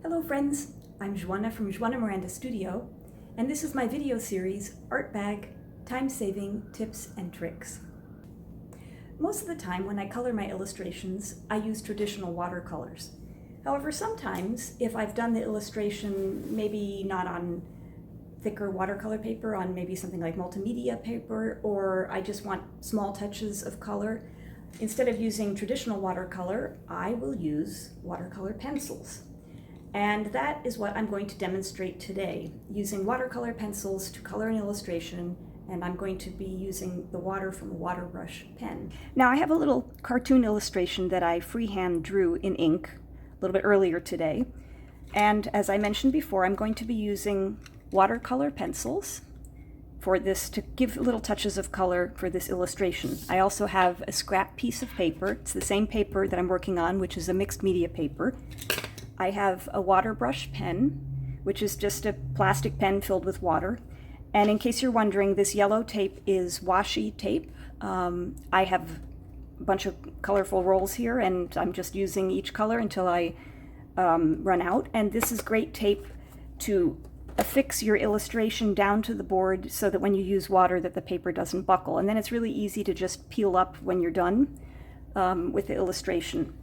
Hello friends, I'm Joana from Joana Miranda Studio, and this is my video series, Art Bag, Time-Saving Tips and Tricks. Most of the time when I color my illustrations, I use traditional watercolors. However, sometimes if I've done the illustration maybe not on thicker watercolor paper, on maybe something like multimedia paper, or I just want small touches of color, instead of using traditional watercolor, I will use watercolor pencils. And that is what I'm going to demonstrate today, using watercolor pencils to color an illustration, and I'm going to be using the water from a water brush pen. Now I have a little cartoon illustration that I freehand drew in ink a little bit earlier today, and as I mentioned before, I'm going to be using watercolor pencils for this to give little touches of color for this illustration. I also have a scrap piece of paper. It's the same paper that I'm working on, which is a mixed media paper. I have a water brush pen, which is just a plastic pen filled with water. And in case you're wondering, this yellow tape is washi tape. I have a bunch of colorful rolls here, and I'm just using each color until I run out. And this is great tape to affix your illustration down to the board so that when you use water that the paper doesn't buckle. And then it's really easy to just peel up when you're done with the illustration.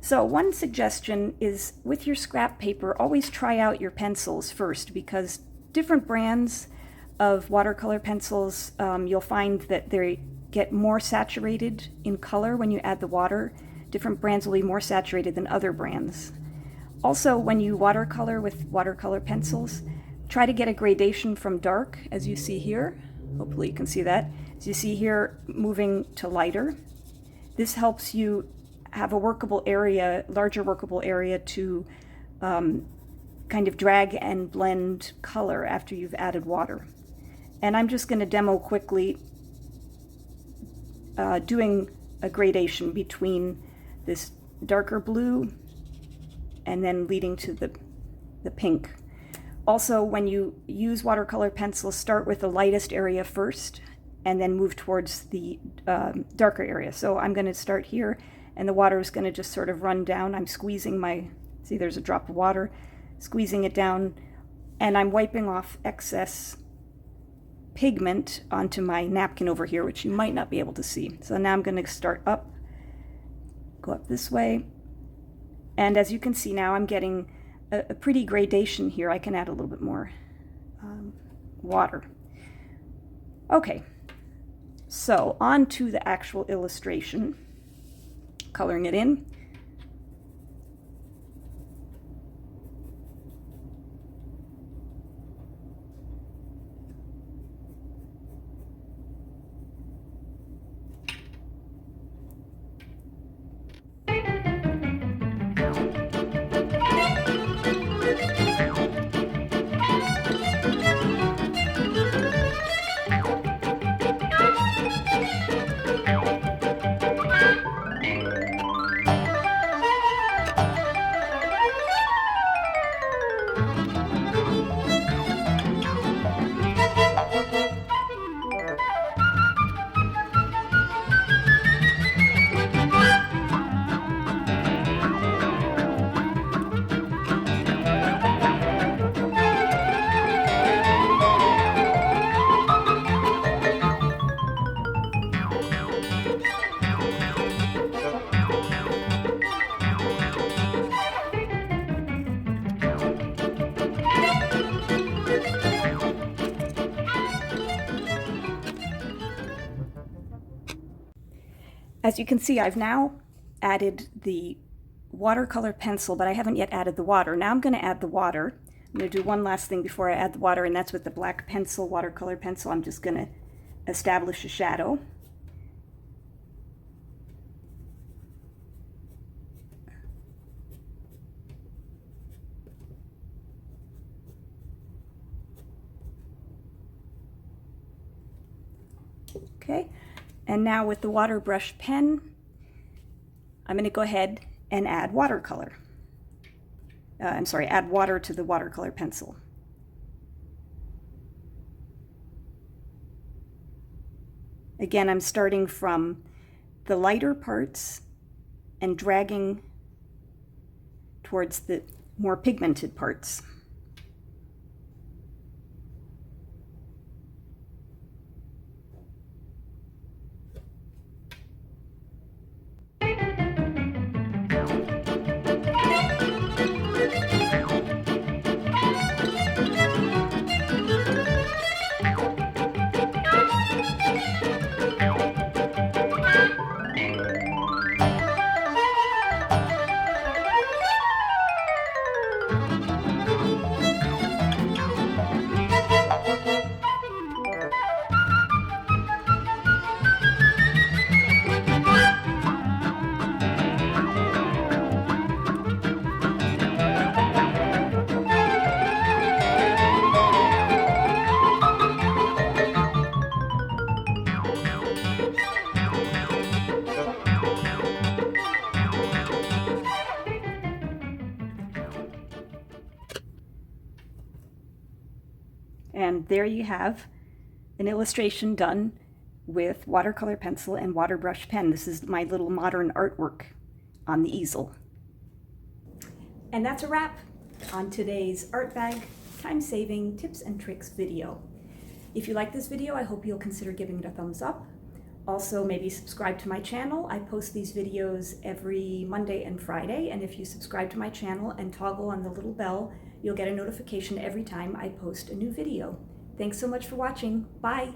So one suggestion is, with your scrap paper, always try out your pencils first, because different brands of watercolor pencils, you'll find that they get more saturated in color when you add the water. Different brands will be more saturated than other brands. Also, when you watercolor with watercolor pencils, try to get a gradation from dark, as you see here. Hopefully you can see that. As you see here, moving to lighter. This helps you have a workable area, larger workable area to kind of drag and blend color after you've added water. And I'm just going to demo quickly doing a gradation between this darker blue and then leading to the pink. Also, when you use watercolor pencils, start with the lightest area first and then move towards the darker area. So I'm going to start here, and the water is going to just sort of run down. I'm squeezing see there's a drop of water, squeezing it down, and I'm wiping off excess pigment onto my napkin over here, which you might not be able to see. So now I'm going to start up, go up this way, and as you can see now, I'm getting a pretty gradation here. I can add a little bit more water. Okay, so on to the actual illustration. Coloring it in. As you can see, I've now added the watercolor pencil, but I haven't yet added the water. Now I'm going to add the water. I'm going to do one last thing before I add the water, and that's with the black pencil, watercolor pencil. I'm just going to establish a shadow. Okay. And now with the water brush pen, I'm going to go ahead and add watercolor. Add water to the watercolor pencil. Again, I'm starting from the lighter parts and dragging towards the more pigmented parts. And there you have an illustration done with watercolor pencil and water brush pen. This is my little modern artwork on the easel. And that's a wrap on today's Art Bag time-saving tips and tricks video. If you like this video, I hope you'll consider giving it a thumbs up. Also, maybe subscribe to my channel. I post these videos every Monday and Friday, and if you subscribe to my channel and toggle on the little bell, you'll get a notification every time I post a new video. Thanks so much for watching. Bye!